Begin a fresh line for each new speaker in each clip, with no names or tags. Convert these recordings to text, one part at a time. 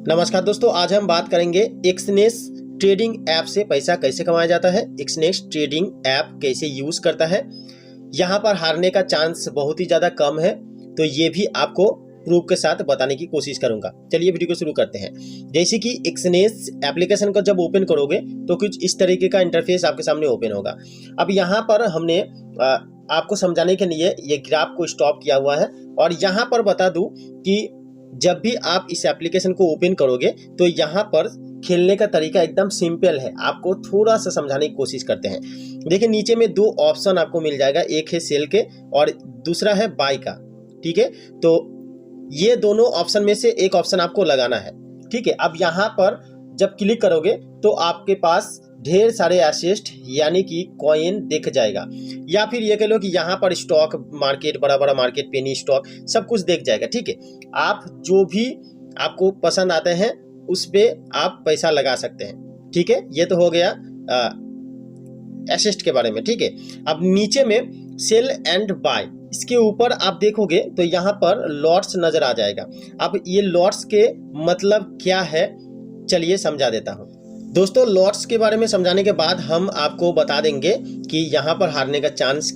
नमस्कार दोस्तों, आज हम बात करेंगे एक्सनेस ट्रेडिंग ऐप से पैसा कैसे कमाया जाता है। एक्सनेस ट्रेडिंग ऐप कैसे यूज करता है। यहाँ पर हारने का चांस बहुत ही ज़्यादा कम है, तो ये भी आपको प्रूफ के साथ बताने की कोशिश करूंगा। चलिए वीडियो को शुरू करते हैं। जैसे कि एक्सनेस एप्लीकेशन को जब ओपन करोगे तो कुछ इस तरीके का इंटरफेस आपके सामने ओपन होगा। अब यहाँ पर हमने आपको समझाने के लिए ये ग्राफ को स्टॉप किया हुआ है, और यहाँ पर बता दूं कि जब भी आप इस एप्लीकेशन को ओपन करोगे तो यहाँ पर खेलने का तरीका एकदम सिंपल है। आपको थोड़ा सा समझाने की कोशिश करते हैं। देखिए, नीचे में दो ऑप्शन आपको मिल जाएगा, एक है सेल के और दूसरा है बाय का। ठीक है, तो ये दोनों ऑप्शन में से एक ऑप्शन आपको लगाना है। ठीक है, अब यहाँ पर जब क्लिक करोगे तो आपके पास ढेर सारे एसेट यानी कि कॉइन दिख जाएगा, या फिर ये कह लो कि यहाँ पर स्टॉक मार्केट, बड़ा बड़ा मार्केट, पेनी स्टॉक, सब कुछ दिख जाएगा। ठीक है, आप जो भी आपको पसंद आते हैं उस पे आप पैसा लगा सकते हैं। ठीक है, ये तो हो गया एसेट के बारे में। ठीक है, अब नीचे में सेल एंड बाय, इसके ऊपर आप देखोगे तो यहाँ पर लॉट्स नजर आ जाएगा। अब ये लॉट्स के मतलब क्या है, चलिए समझा देता हूँ। दोस्तों, लॉट्स के बारे में समझाने के बाद हम आपको बता देंगे कि यहाँ पर हारने का चांस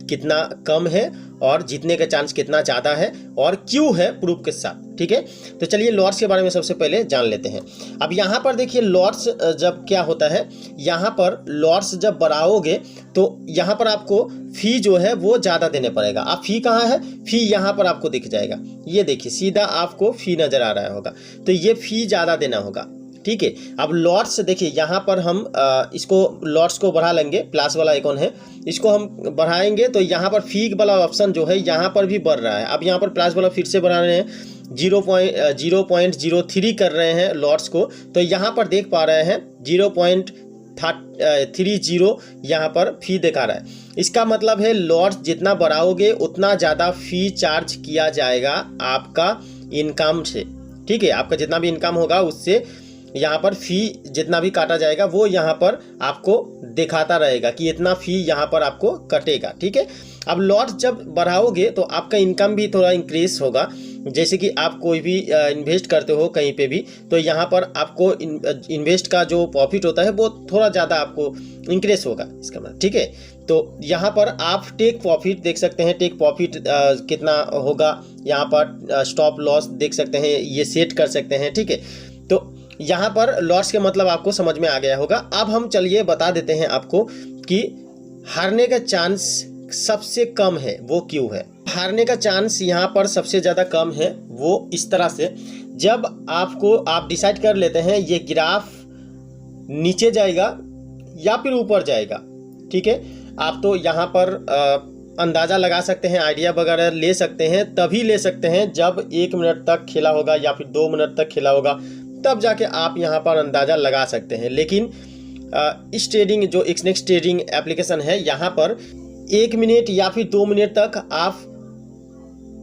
कितना कम है और जीतने का चांस कितना ज़्यादा है और क्यों है, प्रूफ के साथ। ठीक है, तो चलिए लॉट्स के बारे में सबसे पहले जान लेते हैं। अब यहाँ पर देखिए, लॉट्स जब क्या होता है, यहाँ पर लॉट्स जब बढ़ाओगे तो यहाँ पर आपको फी जो है वो ज़्यादा देने पड़ेगा। अब फी कहाँ है, फी यहाँ पर आपको दिख जाएगा। ये देखिए, सीधा आपको फी नज़र आ रहा होगा, तो ये फी ज़्यादा देना होगा। ठीक है, अब लॉट्स देखिए, यहाँ पर हम इसको लॉट्स को बढ़ा लेंगे, प्लस वाला आइकॉन है, इसको हम बढ़ाएंगे तो यहाँ पर फी वाला ऑप्शन जो है यहाँ पर भी बढ़ रहा है। अब यहाँ पर प्लस वाला फिर से बढ़ा रहे हैं, 0.03 कर रहे हैं लॉट्स को, तो यहाँ पर देख पा रहे हैं 0.30 यहाँ पर फी दिखा रहा है। इसका मतलब है लॉट्स जितना बढ़ाओगे उतना ज़्यादा फी चार्ज किया जाएगा आपका इनकम से। ठीक है, आपका जितना भी इनकम होगा उससे यहाँ पर फी जितना भी काटा जाएगा वो यहाँ पर आपको दिखाता रहेगा कि इतना फी यहाँ पर आपको कटेगा। ठीक है, अब लॉट जब बढ़ाओगे तो आपका इनकम भी थोड़ा इंक्रीज होगा। जैसे कि आप कोई भी इन्वेस्ट करते हो कहीं पे भी, तो यहाँ पर आपको इन्वेस्ट का जो प्रॉफिट होता है वो थोड़ा ज़्यादा आपको इंक्रीज होगा, इसका मतलब। ठीक है, तो यहाँ पर आप टेक प्रॉफिट देख सकते हैं, टेक प्रॉफिट कितना होगा, यहाँ पर स्टॉप लॉस देख सकते हैं, ये सेट कर सकते हैं। ठीक है, तो यहाँ पर लॉस के मतलब आपको समझ में आ गया होगा। अब हम चलिए बता देते हैं आपको कि हारने का चांस सबसे कम है वो क्यों है। हारने का चांस यहाँ पर सबसे ज़्यादा कम है वो इस तरह से, जब आप डिसाइड कर लेते हैं ये ग्राफ नीचे जाएगा या फिर ऊपर जाएगा। ठीक है, आप तो यहाँ पर अंदाज़ा लगा सकते हैं, आइडिया वगैरह ले सकते हैं, तभी ले सकते हैं जब 1 मिनट तक खेला होगा या फिर 2 मिनट तक खेला होगा, तब जाके आप यहाँ पर अंदाज़ा लगा सकते हैं। लेकिन इस ट्रेडिंग जो एक्सनेस ट्रेडिंग एप्लीकेशन है, यहाँ पर 1 मिनट या फिर 2 मिनट तक आप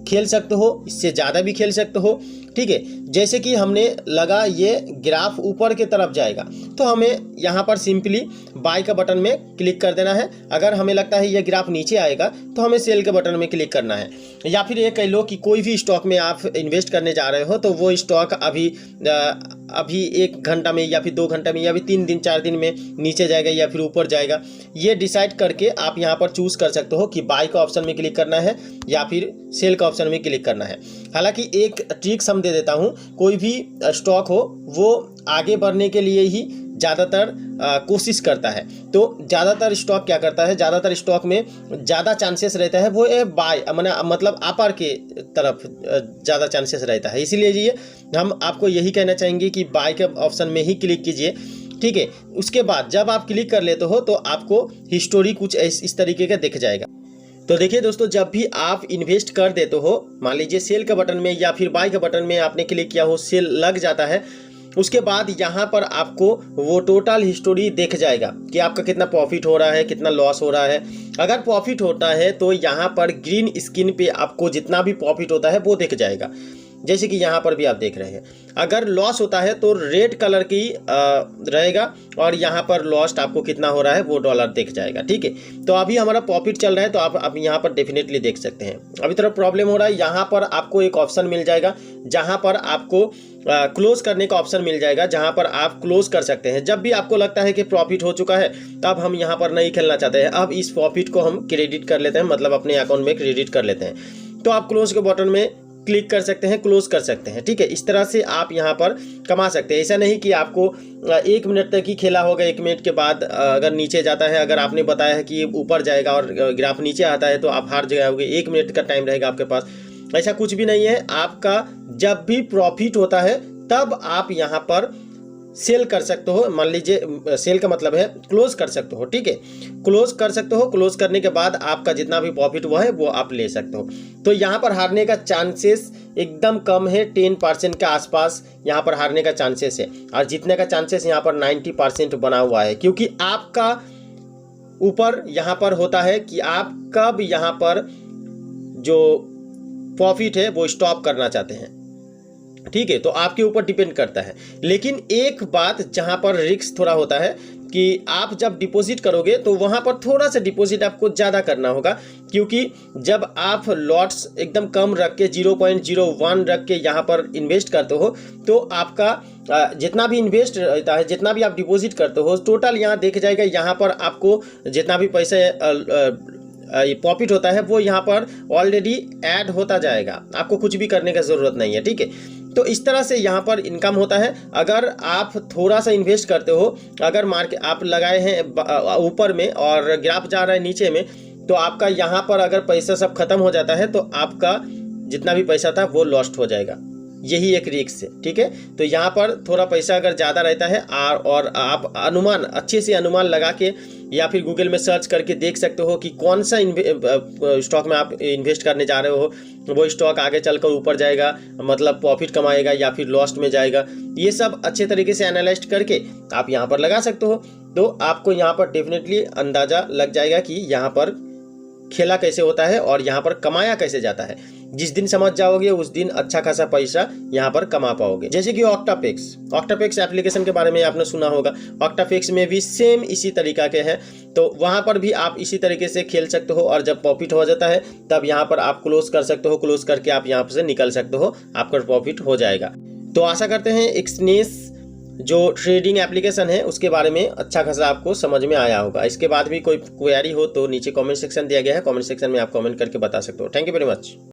खेल सकते हो, इससे ज़्यादा भी खेल सकते हो। ठीक है, जैसे कि हमने लगा ये ग्राफ ऊपर की तरफ जाएगा तो हमें यहाँ पर सिंपली बाय का बटन में क्लिक कर देना है। अगर हमें लगता है ये ग्राफ नीचे आएगा तो हमें सेल के बटन में क्लिक करना है। या फिर ये कह लो कि कोई भी स्टॉक में आप इन्वेस्ट करने जा रहे हो तो वो स्टॉक अभी 1 घंटा में या फिर 2 घंटा में या फिर 3 दिन 4 दिन में नीचे जाएगा या फिर ऊपर जाएगा, ये डिसाइड करके आप यहाँ पर चूज़ कर सकते हो कि बाय का ऑप्शन में क्लिक करना है या फिर सेल का ऑप्शन में क्लिक करना है। हालांकि एक ट्रिक समझ दे देता हूँ, कोई भी स्टॉक हो वो आगे बढ़ने के लिए ही ज़्यादातर कोशिश करता है। तो ज़्यादातर स्टॉक क्या करता है, ज़्यादातर स्टॉक में ज़्यादा चांसेस रहता है वो बाय मतलब अपर के तरफ ज़्यादा चांसेस रहता है। इसीलिए ये हम आपको यही कहना चाहेंगे कि बाय के ऑप्शन में ही क्लिक कीजिए। ठीक है, उसके बाद जब आप क्लिक कर लेते हो तो आपको हिस्टोरी कुछ इस तरीके का दिख जाएगा। तो देखिए दोस्तों, जब भी आप इन्वेस्ट कर देते हो, मान लीजिए सेल के बटन में या फिर बाय के बटन में आपने क्लिक किया हो, सेल लग जाता है, उसके बाद यहाँ पर आपको वो टोटल हिस्टोरी देख जाएगा कि आपका कितना प्रॉफिट हो रहा है, कितना लॉस हो रहा है। अगर प्रॉफिट होता है तो यहाँ पर ग्रीन स्क्रीन पे आपको जितना भी प्रॉफिट होता है वो दिख जाएगा। जैसे कि यहाँ पर भी आप देख रहे हैं, अगर लॉस होता है तो रेड कलर की रहेगा और यहाँ पर लॉस्ट आपको कितना हो रहा है वो डॉलर दिख जाएगा। ठीक है, तो अभी हमारा प्रॉफिट चल रहा है तो आप यहाँ पर डेफिनेटली देख सकते हैं। अभी थोड़ा प्रॉब्लम हो रहा है, यहाँ पर आपको एक ऑप्शन मिल जाएगा जहाँ पर आपको क्लोज करने का ऑप्शन मिल जाएगा, जहाँ पर आप क्लोज कर सकते हैं। जब भी आपको लगता है कि प्रॉफिट हो चुका है तब हम यहाँ पर नहीं खेलना चाहते हैं, अब इस प्रॉफिट को हम क्रेडिट कर लेते हैं, मतलब अपने अकाउंट में क्रेडिट कर लेते हैं। तो आप क्लोज के बटन में क्लिक कर सकते हैं, क्लोज कर सकते हैं। ठीक है, इस तरह से आप यहाँ पर कमा सकते हैं। ऐसा नहीं कि आपको 1 मिनट तक ही खेला होगा, 1 मिनट के बाद अगर नीचे जाता है, अगर आपने बताया है कि ये ऊपर जाएगा और ग्राफ नीचे आता है तो आप हार जाओगे, 1 मिनट का टाइम रहेगा आपके पास। ऐसा कुछ भी नहीं है। आपका जब भी प्रॉफिट होता है तब आप यहाँ पर सेल कर सकते हो। मान लीजिए सेल का मतलब है क्लोज कर सकते हो। ठीक है, क्लोज कर सकते हो। क्लोज करने के बाद आपका जितना भी प्रॉफिट हुआ है वो आप ले सकते हो। तो यहाँ पर हारने का चांसेस एकदम कम है, 10% के आसपास यहाँ पर हारने का चांसेस है, और जीतने का चांसेस यहाँ पर 90% बना हुआ है, क्योंकि आपका ऊपर यहाँ पर होता है कि आप कब यहाँ पर जो प्रॉफिट है वो स्टॉप करना चाहते हैं। ठीक है, तो आपके ऊपर डिपेंड करता है। लेकिन एक बात जहां पर रिस्क थोड़ा होता है कि आप जब डिपॉजिट करोगे तो वहां पर थोड़ा सा डिपॉजिट आपको ज़्यादा करना होगा, क्योंकि जब आप लॉट्स एकदम कम रख के 0.01 रख के यहाँ पर इन्वेस्ट करते हो तो आपका जितना भी इन्वेस्ट रहता है, जितना भी आप डिपॉजिट करते हो, टोटल यहाँ देख जाएगा। यहाँ पर आपको जितना भी पैसे प्रॉफिट होता है वो यहाँ पर ऑलरेडी ऐड होता जाएगा, आपको कुछ भी करने की ज़रूरत नहीं है। ठीक है, तो इस तरह से यहाँ पर इनकम होता है। अगर आप थोड़ा सा इन्वेस्ट करते हो, अगर मार्केट आप लगाए हैं ऊपर में और ग्राफ जा रहा है नीचे में, तो आपका यहाँ पर अगर पैसा सब खत्म हो जाता है तो आपका जितना भी पैसा था वो लॉस्ट हो जाएगा। यही एक रिस्क है। ठीक है, तो यहाँ पर थोड़ा पैसा अगर ज़्यादा रहता है और आप अनुमान अच्छे से अनुमान लगा के या फिर गूगल में सर्च करके देख सकते हो कि कौन सा स्टॉक में आप इन्वेस्ट करने जा रहे हो, वो स्टॉक आगे चलकर ऊपर जाएगा, मतलब प्रॉफिट कमाएगा, या फिर लॉस्ट में जाएगा। ये सब अच्छे तरीके से एनालाइज करके आप यहाँ पर लगा सकते हो। तो आपको यहाँ पर डेफिनेटली अंदाज़ा लग जाएगा कि यहाँ पर खेला कैसे होता है और यहाँ पर कमाया कैसे जाता है। जिस दिन समझ जाओगे उस दिन अच्छा खासा पैसा यहाँ पर कमा पाओगे। जैसे कि ऑक्टापेक्स एप्लीकेशन के बारे में आपने सुना होगा। ऑक्टापेक्स में भी सेम इसी तरीका के हैं, तो वहाँ पर भी आप इसी तरीके से खेल सकते हो, और जब प्रॉफिट हो जाता है तब यहाँ पर आप क्लोज कर सकते हो। क्लोज करके आप यहाँ से निकल सकते हो, आपका प्रॉफिट हो जाएगा। तो आशा करते हैं एक्सनेस जो ट्रेडिंग एप्लीकेशन है उसके बारे में अच्छा खासा आपको समझ में आया होगा। इसके बाद भी कोई क्वेरी हो तो नीचे कमेंट सेक्शन दिया गया है, कमेंट सेक्शन में आप कमेंट करके बता सकते हो। Thank you very much.